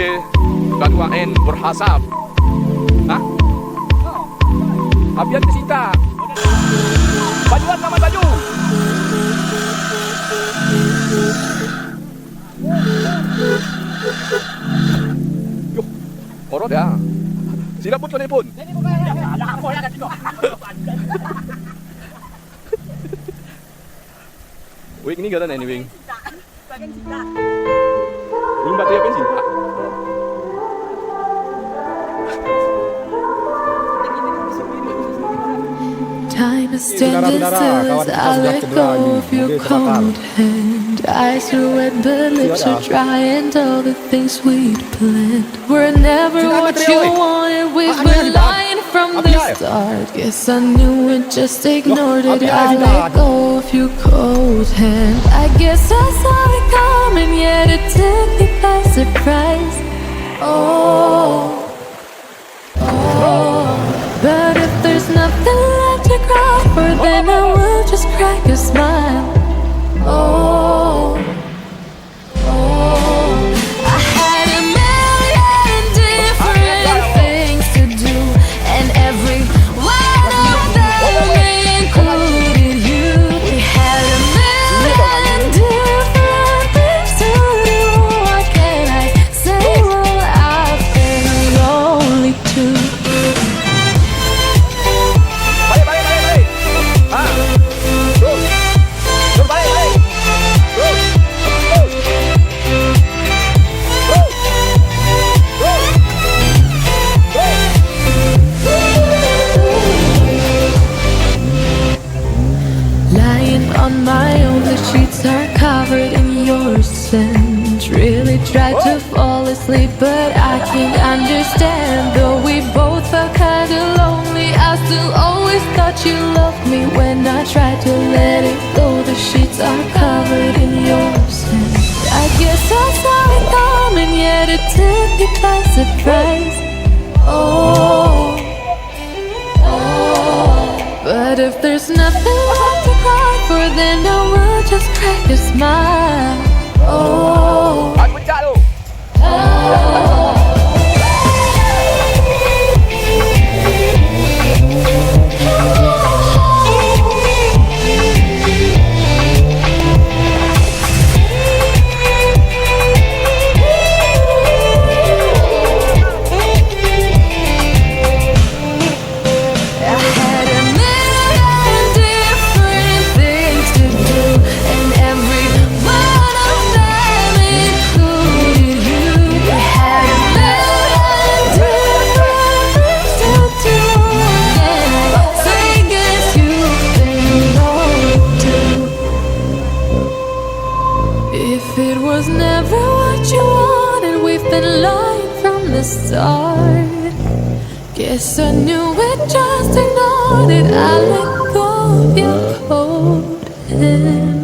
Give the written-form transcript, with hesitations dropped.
K2N berhasap. Hah? Abian kesita. Bajuan nama baju. Yuh, korot ya. Sila pun telepon. Wing ini gimana nih Wing? Wing batu apa sih Pak? Time is standing still as I let go of your cold hand. Eyes are wet but lips are dry, and all the things we'd planned were never what you wanted. We've been lying from the start. Guess I knew it, just ignored it. I let go of your cold hand. I guess I saw it coming, yet it took me by surprise. Oh, but if there's nothing left to cry for, then I will just crack a smile. Oh, I had a million different things to do, and every one of them included you. We had a million different things to do. What can I say? Well, I've been lonely too. On my own, the sheets are covered in your scent. Really tried to fall asleep, but I can't understand. Though we both felt kinda lonely, I still always thought you loved me. When I tried to let it go, the sheets are covered in your scent. I guess I saw it coming, yet it took me by surprise. Oh, but if there's nothing left to cry for, then I will just crack a smile. Oh, if it was never what you wanted, we've been lying from the start. Guess I knew it, just ignored it. I let go of your cold hand.